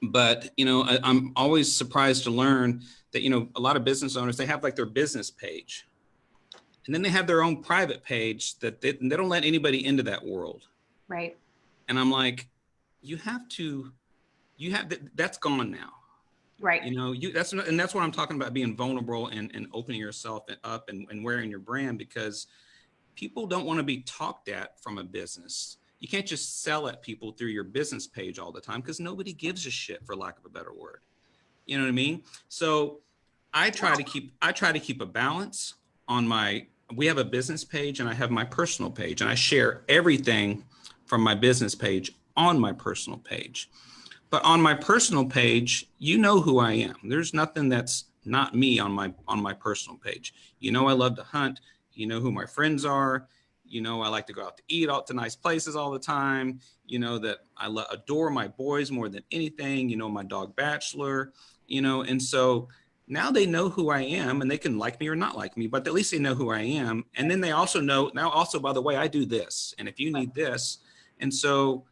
But I'm always surprised to learn that a lot of business owners, they have like their business page, and then they have their own private page that they don't let anybody into that world. Right. And I'm like, you have to, that's gone now. Right. That's what I'm talking about, being vulnerable and opening yourself up and wearing your brand, because people don't want to be talked at from a business. You can't just sell at people through your business page all the time, because nobody gives a shit, for lack of a better word. You know what I mean? So I try to keep a balance on my, we have a business page and I have my personal page, and I share everything from my business page on my personal page. But on my personal page, who I am. There's nothing that's not me on my personal page. I love to hunt. Who my friends are. I like to go out to eat out to nice places all the time. That I adore my boys more than anything. My dog Bachelor. And so now they know who I am, and they can like me or not like me, but at least they know who I am. And then they also know now, also, by the way, I do this, and if you need this. And so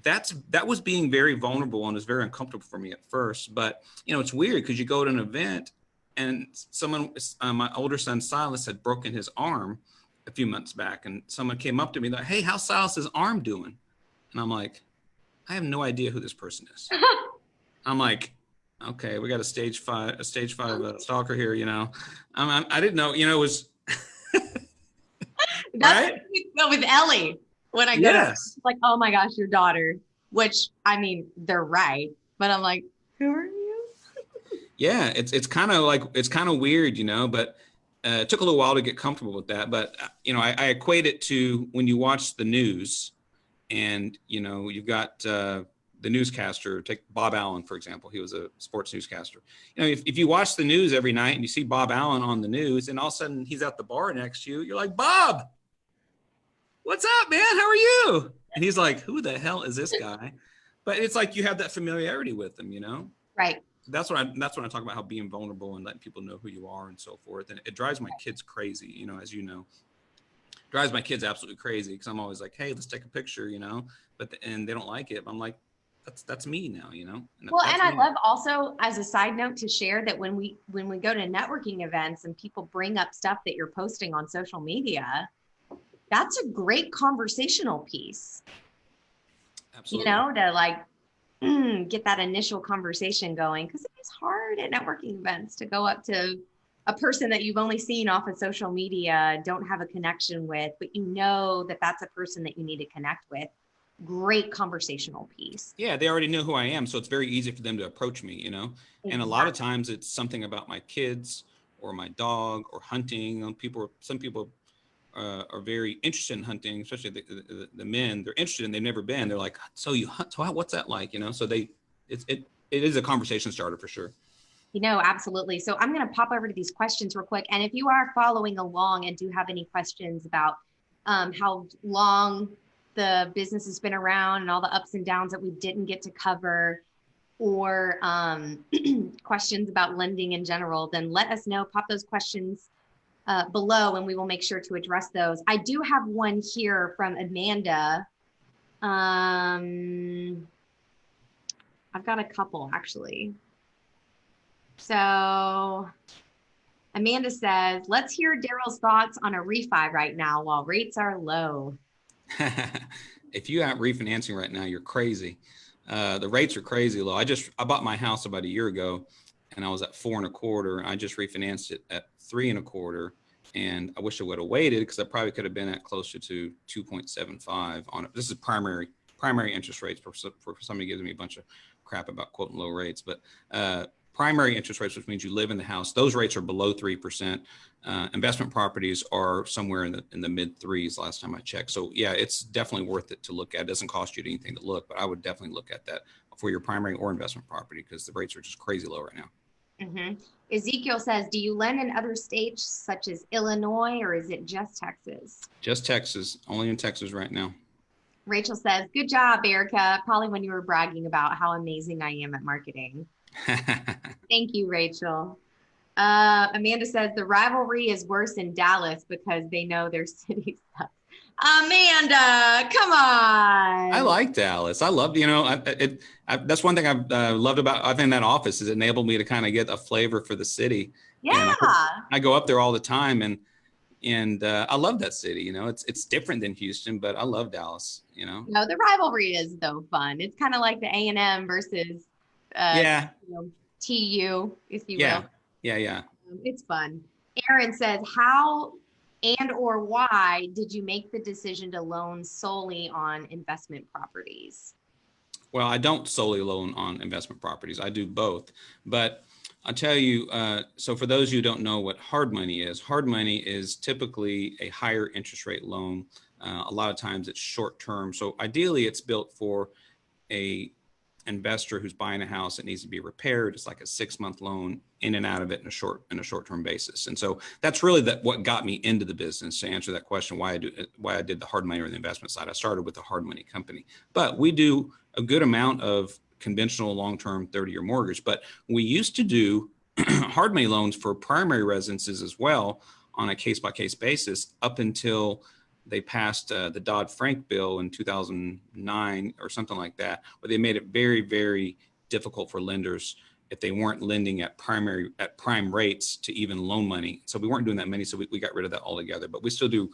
that was being very vulnerable, and was very uncomfortable for me at first. But it's weird, because you go to an event and someone, my older son Silas, had broken his arm a few months back, and someone came up to me like, "Hey, how's Silas's arm doing?" And I'm like, I have no idea who this person is. I'm like, okay, we got a stage 5 stalker here. I didn't know. It was That's right. with Ellie when I go to Yes. like, oh my gosh, your daughter, which I mean, they're right. But I'm like, who are you? Yeah, it's kind of like, it's kind of weird, but it took a little while to get comfortable with that. But I equate it to when you watch the news, and you've got the newscaster. Take Bob Allen, for example. He was a sports newscaster. If you watch the news every night and you see Bob Allen on the news, and all of a sudden he's at the bar next to you, you're like, Bob, what's up, man? How are you? And he's like, who the hell is this guy? But it's like you have that familiarity with him. Right. That's when I talk about how being vulnerable and letting people know who you are and so forth. And it drives my kids crazy, as drives my kids absolutely crazy, because I'm always like, hey, let's take a picture, and they don't like it. But I'm like, that's me now, Well, that's and I me. love also, as a side note, to share that when we go to networking events and people bring up stuff that you're posting on social media, that's a great conversational piece, Absolutely. to like get that initial conversation going, because it is hard at networking events to go up to a person that you've only seen off of social media, don't have a connection with, but that that's a person that you need to connect with. Great conversational piece. Yeah, they already know who I am, so it's very easy for them to approach me. And a lot of Exactly. times it's something about my kids or my dog or hunting. Some people are very interested in hunting, especially the men. They're interested and they've never been. They're like, so you hunt? So what's that like? So it is a conversation starter for sure. Absolutely. So I'm going to pop over to these questions real quick. And if you are following along and do have any questions about how long the business has been around and all the ups and downs that we didn't get to cover, or questions about lending in general, then let us know. Pop those questions below and we will make sure to address those. I do have one here from Amanda. I've got a couple actually. So Amanda says, let's hear Daryl's thoughts on a refi right now while rates are low. If you aren't refinancing right now, you're crazy. The rates are crazy low. I bought my house about a year ago, and I was at 4.25. I just refinanced it at 3.25, and I wish I would have waited because I probably could have been at closer to 2.75 on it. This is primary interest rates for somebody giving me a bunch of crap about quoting low rates, but primary interest rates, which means you live in the house, those rates are below 3%. Investment properties are somewhere in the mid threes last time I checked. So yeah, it's definitely worth it to look at. It doesn't cost you anything to look, but I would definitely look at that for your primary or investment property because the rates are just crazy low right now. Ezekiel says, do you lend in other states such as Illinois or is it just Texas? Just Texas, only in Texas right now. Rachel says, good job, Erica. Probably when you were bragging about how amazing I am at marketing. Thank you, Rachel. Amanda says the rivalry is worse in Dallas because they know their city sucks. Amanda, come on. I like Dallas. I loved, that's one thing I've loved about, I think that office is enabled me to kind of get a flavor for the city. Yeah. And I go up there all the time and I love that city. It's different than Houston, but I love Dallas, No, the rivalry is though fun. It's kind of like the A&M versus yeah. TU, if you Yeah. will. Yeah. It's fun. Aaron says, how and or why did you make the decision to loan solely on investment properties? Well, I don't solely loan on investment properties. I do both. But I'll tell you, so for those who don't know what hard money is typically a higher interest rate loan. A lot of times it's short term. So ideally it's built for a investor who's buying a house that needs to be repaired. It's like a 6-month loan in and out of it in a short-term basis. And so that's really what got me into the business. To answer that question, why I did the hard money or the investment side, I started with a hard money company, but we do a good amount of conventional long-term 30-year mortgage. But we used to do hard money loans for primary residences as well on a case-by-case basis up until they passed the Dodd-Frank bill in 2009 or something like that, where they made it very, very difficult for lenders if they weren't lending at prime rates to even loan money. So we weren't doing that many, so we got rid of that altogether. But we still do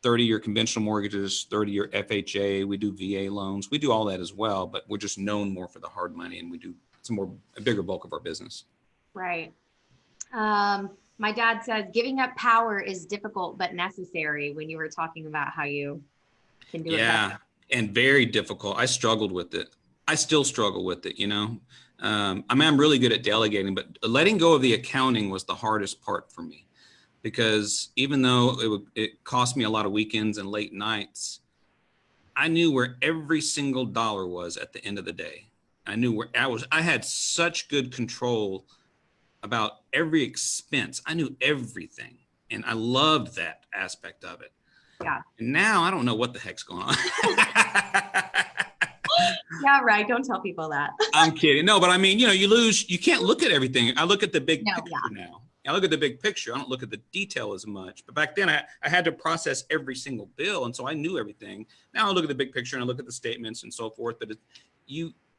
30-year conventional mortgages, 30-year FHA. We do VA loans. We do all that as well, but we're just known more for the hard money, and it's a bigger bulk of our business. Right. My dad says giving up power is difficult but necessary when you were talking about how you can do it. Yeah, and very difficult. I struggled with it. I still struggle with it, I'm really good at delegating, but letting go of the accounting was the hardest part for me because even though it cost me a lot of weekends and late nights, I knew where every single dollar was at the end of the day. I knew where I had such good control about every expense. I knew everything. And I loved that aspect of it. Yeah. And now I don't know what the heck's going on. Yeah, right. Don't tell people that. I'm kidding. No, but I mean, you can't look at everything. I look at the big picture now. I look at the big picture. I don't look at the detail as much. But back then I had to process every single bill. And so I knew everything. Now I look at the big picture and I look at the statements and so forth. But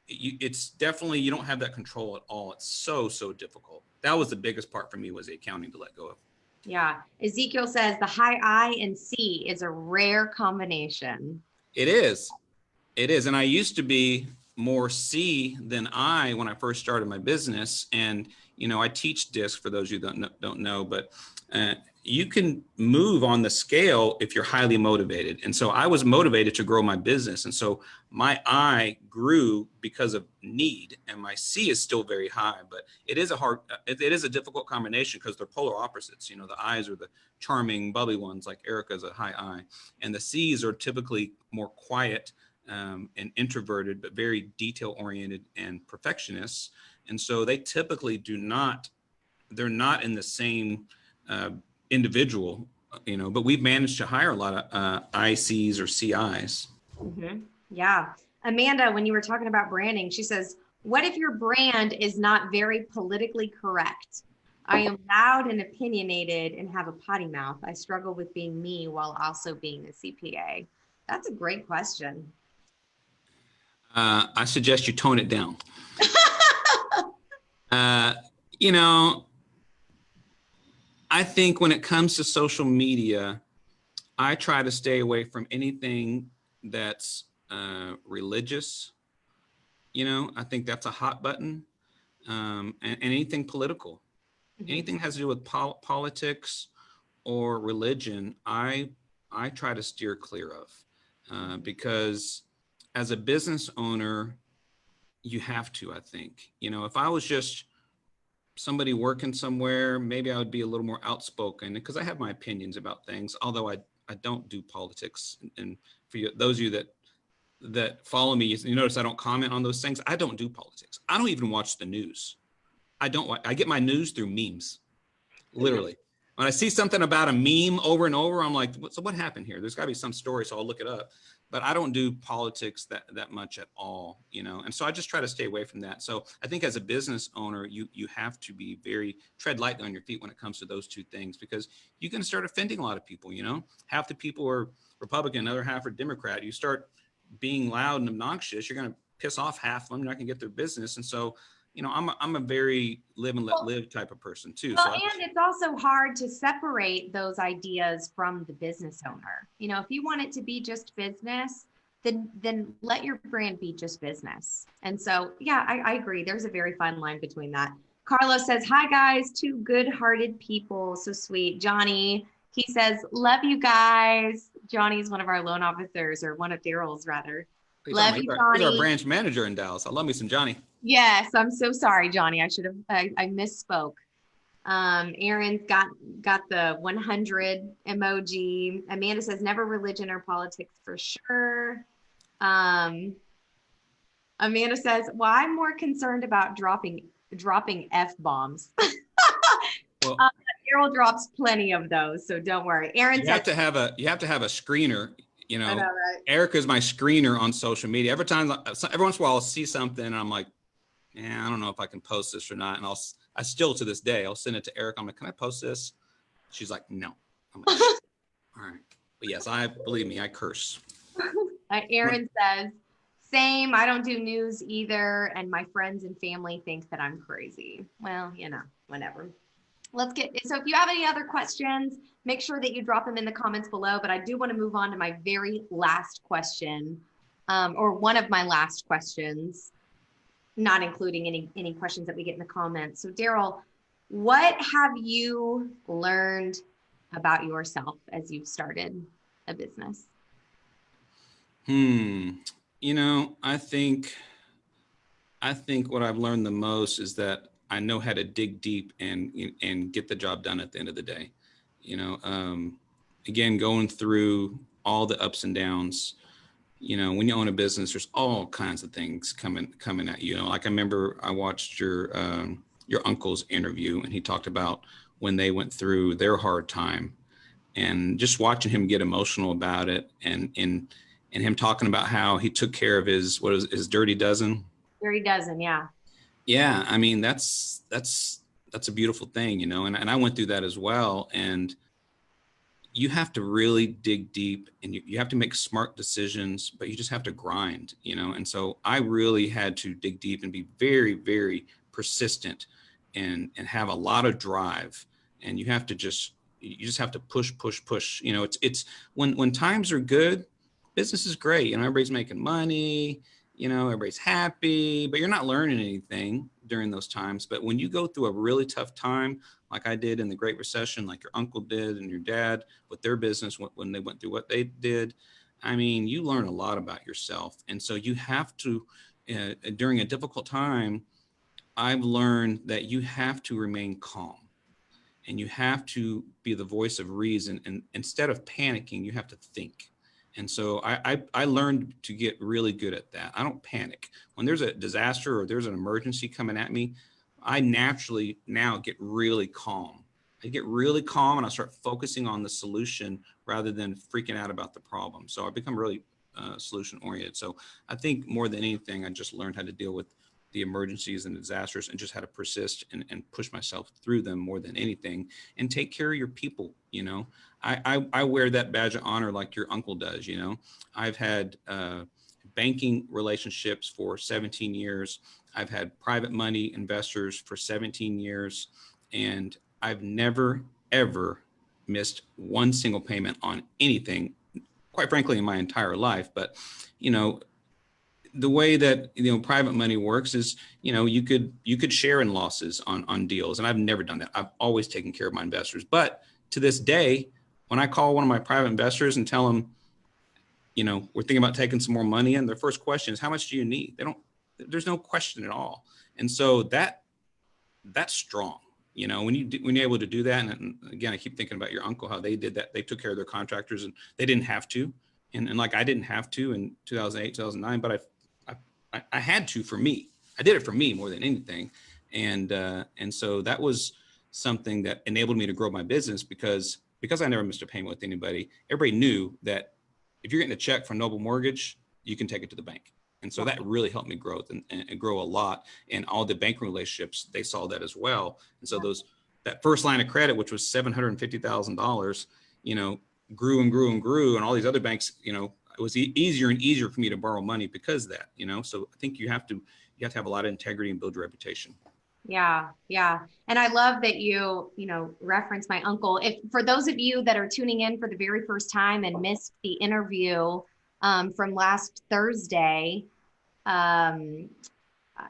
it's definitely, you don't have that control at all. It's so difficult. That was the biggest part for me, was the accounting to let go of. Yeah. Ezekiel says the high I and C is a rare combination. It is. And I used to be more C than I when I first started my business. And, I teach DISC for those of you who don't know, but you can move on the scale if you're highly motivated. And so I was motivated to grow my business. And so my I grew because of need, and my C is still very high, but it is a difficult combination because they're polar opposites. The I's are the charming, bubbly ones, like Erica's a high I, and the C's are typically more quiet and introverted, but very detail oriented and perfectionists. And so they typically they're not in the same individual, but we've managed to hire a lot of ICs or CIs. Mm-hmm. Yeah. Amanda, when you were talking about branding, she says, what if your brand is not very politically correct? I am loud and opinionated and have a potty mouth. I struggle with being me while also being a CPA. That's a great question. I suggest you tone it down. Uh, you know, I think when it comes to social media, I try to stay away from anything that's religious. I think that's a hot button, and anything political. Mhm. Anything that has to do with politics or religion, I try to steer clear of, Mhm. because as a business owner, you have to. I think if I was just somebody working somewhere, maybe I would be a little more outspoken because I have my opinions about things. Although I don't do politics, and for those of you that follow me, you notice I don't comment on those things. I don't do politics. I don't even watch the news. I don't. I get my news through memes, literally. When I see something about a meme over and over, I'm like, so what happened here? There's got to be some story, so I'll look it up. But I don't do politics that much at all. And so I just try to stay away from that. So I think as a business owner, you have to be very tread lightly on your feet when it comes to those two things, because you can start offending a lot of people. Half the people are Republican, the other half are Democrat. You start being loud and obnoxious, you're going to piss off half of them. You're not going to get their business. And so I'm a very live and let Well, live type of person too. well, So I and it's also hard to separate those ideas from the business owner. If you want it to be just business, then let your brand be just business. And so, yeah, I agree. There's a very fine line between that. Carlos says, "Hi guys, two good-hearted people, so sweet." Johnny, he says, "Love you guys." Johnny's one of our loan officers, or one of Daryl's rather. what are you talking Love about? you, He's our Johnny. branch manager in Dallas. I love me some Johnny. Yes, I'm so sorry, Johnny. I misspoke. Aaron's got the 100 emoji. Amanda says never religion or politics for sure. Um, Amanda says, "Well, I'm more concerned about dropping f bombs." Well, Daryl drops plenty of those, so don't worry. Aaron you says, have to have a screener. You "I know, know, right?" Erica's my screener on social media. Every once in a while, I'll see something and I'm like, yeah, I don't know if I can post this or not. And I still to this day, I'll send it to Erica. I'm like, can I post this? She's like, no. I'm like, shit. All right. But yes, believe me, I curse. Aaron says, "Same. I don't do news either, and my friends and family think that I'm crazy." Well, whatever. So if you have any other questions, make sure that you drop them in the comments below. But I do want to move on to my very last question, or one of my last questions, not including any questions that we get in the comments. So Darel, what have you learned about yourself as you've started a business? Hmm. I think what I've learned the most is that I know how to dig deep and get the job done at the end of the day. You know, um, Again, going through all the ups and downs. When you own a business, there's all kinds of things coming at you. Like I remember I watched your uncle's interview, and he talked about when they went through their hard time, and just watching him get emotional about it, and him talking about how he took care of his dirty dozen. Very dozen, yeah. Yeah, I mean that's a beautiful thing, and I went through that as well. And you have to really dig deep, and you have to make smart decisions, but you just have to grind. And so I really had to dig deep and be very, very persistent, and have a lot of drive. And you just have to push. It's when times are good, business is great. Everybody's making money, everybody's happy, but you're not learning anything during those times. But when you go through a really tough time, like I did in the Great Recession, like your uncle did and your dad with their business when they went through what they did, I mean, you learn a lot about yourself. And so you have to, during a difficult time, I've learned that you have to remain calm, and you have to be the voice of reason. And instead of panicking, you have to think. And so I learned to get really good at that. I don't panic when there's a disaster or there's an emergency coming at me. I naturally now get really calm. I get really calm, and I start focusing on the solution rather than freaking out about the problem. So I become really solution oriented. So I think more than anything, I just learned how to deal with the emergencies and disasters, and just how to persist and push myself through them more than anything, and take care of your people. I wear that badge of honor like your uncle does. I've had banking relationships for 17 years. I've had private money investors for 17 years, and I've never, ever missed one single payment on anything, quite frankly, in my entire life. But, you know, the way that, you know, private money works is, you know, you could share in losses on deals. And I've never done that. I've always taken care of my investors. But to this day, when I call one of my private investors and tell them, you know, we're thinking about taking some more money in, their first question is, how much do you need? There's no question at all. And so that's strong. You know, when you're able to do that, and again, I keep thinking about your uncle, how they did that. They took care of their contractors, and they didn't have to, and like I didn't have to in 2008, 2009, but I had to for me. I did it for me more than anything, and so that was something that enabled me to grow my business because I never missed a payment with anybody. Everybody knew that if you're getting a check from Noble Mortgage, you can take it to the bank. And so that really helped me grow and grow a lot. And all the banking relationships, they saw that as well. And so that first line of credit, which was $750,000, you know, grew and grew and grew. And all these other banks, you know, it was easier and easier for me to borrow money because of that, you know. So I think you have to have a lot of integrity and build your reputation. Yeah. Yeah. And I love that you know, reference my uncle. If for those of you that are tuning in for the very first time and missed the interview from last Thursday,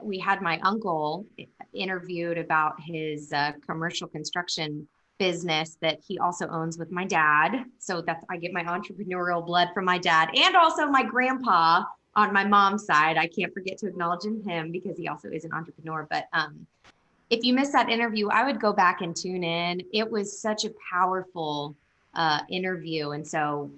we had my uncle interviewed about his commercial construction business that he also owns with my dad. So I get my entrepreneurial blood from my dad and also my grandpa on my mom's side. I can't forget to acknowledge him because he also is an entrepreneur. But if you missed that interview, I would go back and tune in. It was such a powerful interview. And so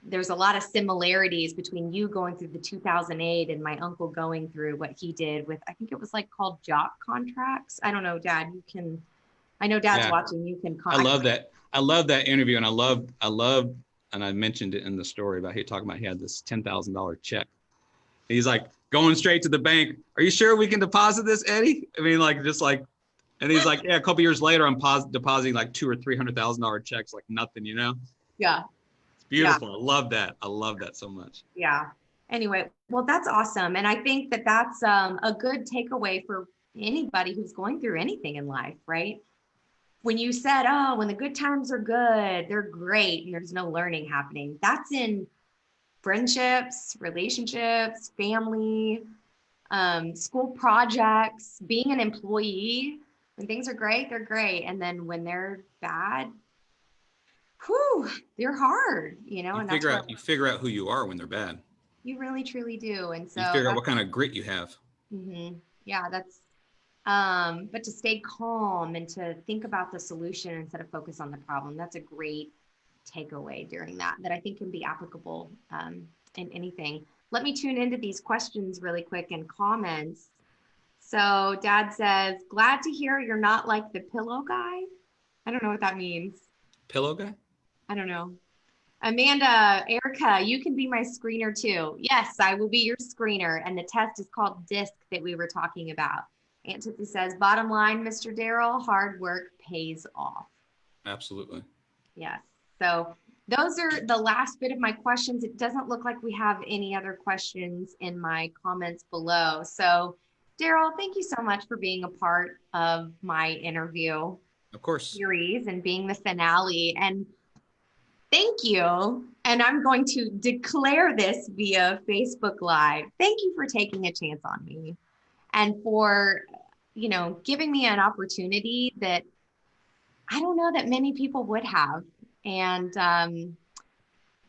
there's a lot of similarities between you going through the 2008 and my uncle going through what he did with, I think it was like called jock contracts. I don't know, Dad, I know Dad's watching, you can. I love that. I love that interview. And I love, and I mentioned it in the story about he talking about he had this $10,000 check. He's like going straight to the bank. Are you sure we can deposit this, Eddie? I mean, like, just like, and he's like, yeah, a couple years later, I'm depositing like $200,000 or $300,000 checks, like nothing, you know? Yeah. Beautiful. Yeah. I love that. I love that so much. Yeah. Anyway, well, that's awesome. And I think that that's a good takeaway for anybody who's going through anything in life, right? When you said, oh, when the good times are good, they're great, and there's no learning happening. That's in friendships, relationships, family, school projects, being an employee. When things are great, they're great. And then when they're bad, whew, they're hard, you know. You figure out who you are when they're bad. You really, truly do. And so you figure out what kind of grit you have. Mm-hmm. Yeah, that's, but to stay calm and to think about the solution instead of focus on the problem, that's a great takeaway during that I think can be applicable in anything. Let me tune into these questions really quick and comments. So Dad says, glad to hear you're not like the pillow guy. I don't know what that means. Pillow guy? I don't know. Amanda, Erica, you can be my screener too. Yes, I will be your screener. And the test is called DISC that we were talking about. Aunt Tootsie says, bottom line, Mr. Darel, hard work pays off. Absolutely. Yes. So those are the last bit of my questions. It doesn't look like we have any other questions in my comments below. So Darel, thank you so much for being a part of my interview. Of course. Series and being the finale. And thank you. And I'm going to declare this via Facebook Live. Thank you for taking a chance on me and for, you know, giving me an opportunity that I don't know that many people would have. And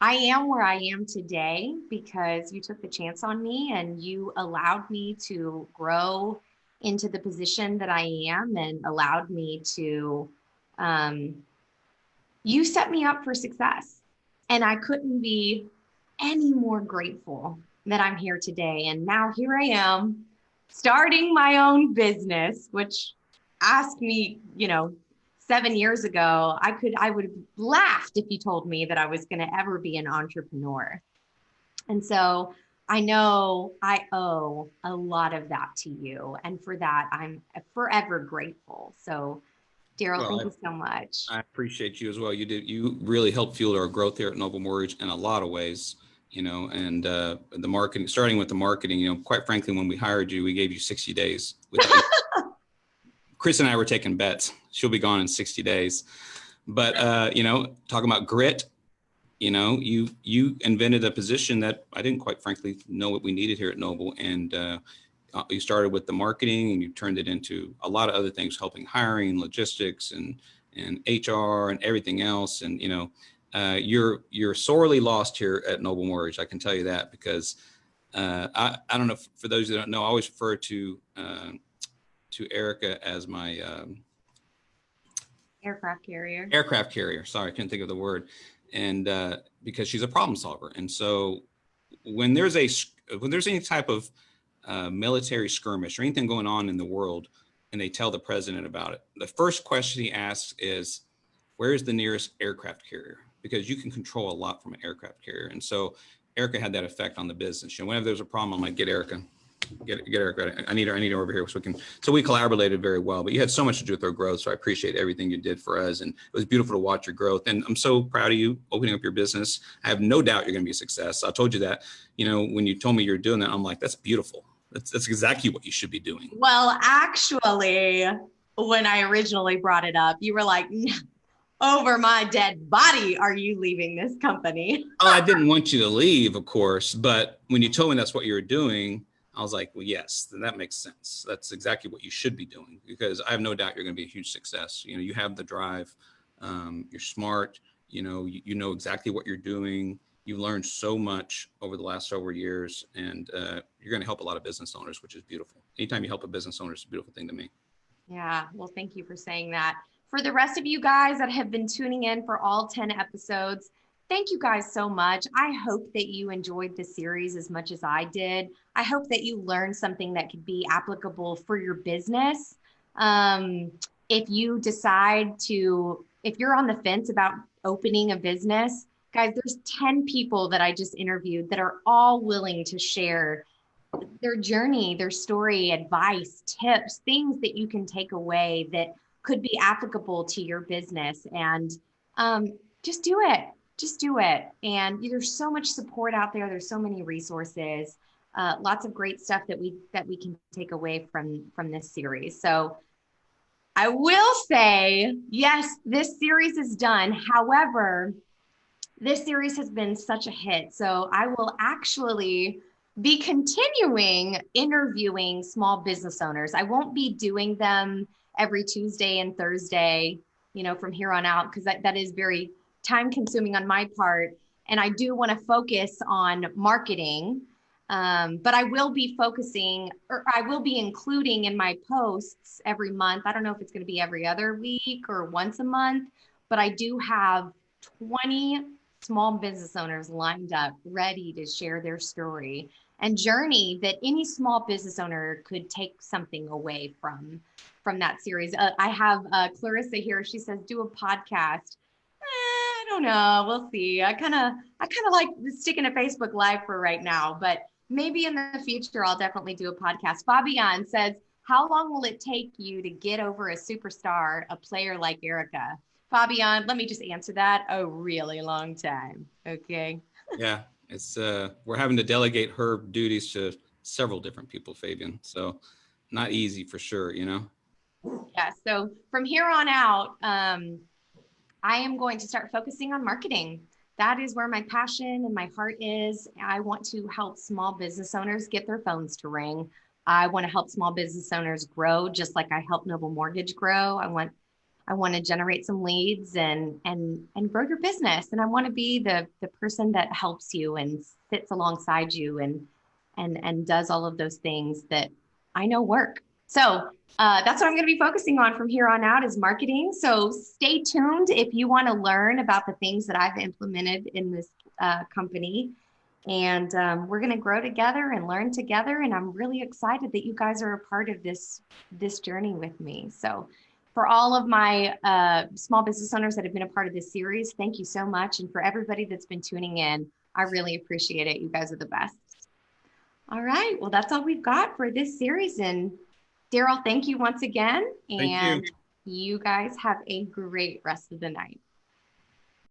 I am where I am today because you took the chance on me and you allowed me to grow into the position that I am and allowed me to, you set me up for success. And I couldn't be any more grateful that I'm here today. And now here I am starting my own business, which asked me, you know, 7 years ago, I would have laughed if you told me that I was going to ever be an entrepreneur. And so I know I owe a lot of that to you. And for that, I'm forever grateful. So Darel, thank you so much. I appreciate you as well. You really helped fuel our growth here at Noble Mortgage in a lot of ways. and the marketing, starting with the marketing, quite frankly, when we hired you, we gave you 60 days. Chris and I were taking bets. She'll be gone in 60 days. But, talking about grit, you invented a position that I didn't quite frankly know what we needed here at Noble. And you started with the marketing and you turned it into a lot of other things, helping hiring, logistics, and HR and everything else. And, you're sorely lost here at Noble Mortgage. I can tell you that because I don't know, for those that don't know, I always refer to Erica as my aircraft carrier. Aircraft carrier. Sorry, I couldn't think of the word. And because she's a problem solver. And so when there's any type of military skirmish or anything going on in the world, and they tell the president about it, the first question he asks is, where's the nearest aircraft carrier? Because you can control a lot from an aircraft carrier. And so Erica had that effect on the business. Whenever there's a problem, I'm like, get Erica. Get Erica. I need her over here so we collaborated very well. But you had so much to do with our growth, so I appreciate everything you did for us, and it was beautiful to watch your growth. And I'm so proud of you opening up your business. I have no doubt you're going to be a success. I told you that, when you told me you're doing that, I'm like, that's beautiful. That's exactly what you should be doing. Well, actually, when I originally brought it up, you were like, over my dead body, are you leaving this company? Oh, I didn't want you to leave, of course. But when you told me that's what you were doing, I was like, well, yes, then that makes sense. That's exactly what you should be doing, because I have no doubt you're going to be a huge success. You have the drive. You're smart. You know exactly what you're doing. You've learned so much over the last several years, and you're going to help a lot of business owners, which is beautiful. Anytime you help a business owner, it's a beautiful thing to me. Yeah. Well, thank you for saying that. For the rest of you guys that have been tuning in for all 10 episodes, thank you guys so much. I hope that you enjoyed the series as much as I did. I hope that you learned something that could be applicable for your business. If you decide to, if you're on the fence about opening a business, guys, there's 10 people that I just interviewed that are all willing to share their journey, their story, advice, tips, things that you can take away that could be applicable to your business. And just do it. Just do it. And there's so much support out there. There's so many resources, lots of great stuff that we can take away from this series. So I will say, yes, this series is done. However, this series has been such a hit. So I will actually be continuing interviewing small business owners. I won't be doing them every Tuesday and Thursday, from here on out, because that is very time consuming on my part. And I do want to focus on marketing. But I will be focusing, or I will be including in my posts every month. I don't know if it's going to be every other week or once a month, but I do have 20 small business owners lined up, ready to share their story and journey that any small business owner could take something away from that series. I have Clarissa here. She says, do a podcast. I don't know. We'll see. I kind of like sticking to Facebook Live for right now, but maybe in the future, I'll definitely do a podcast. Fabian says, how long will it take you to get over a superstar, a player like Erica? Fabian, let me just answer that. A really long time. Okay. Yeah, it's we're having to delegate her duties to several different people, Fabian. So not easy for sure, Yeah. So from here on out, I am going to start focusing on marketing. That is where my passion and my heart is. I want to help small business owners get their phones to ring. I want to help small business owners grow, just like I help Noble Mortgage grow. I want to generate some leads and grow your business. And I want to be the person that helps you and sits alongside you and does all of those things that I know work. So that's what I'm going to be focusing on from here on out is marketing. So stay tuned if you want to learn about the things that I've implemented in this company. And we're going to grow together and learn together. And I'm really excited that you guys are a part of this journey with me. So for all of my small business owners that have been a part of this series, thank you so much. And for everybody that's been tuning in, I really appreciate it. You guys are the best. All right. Well, that's all we've got for this series. And Darel, thank you once again. And you guys have a great rest of the night.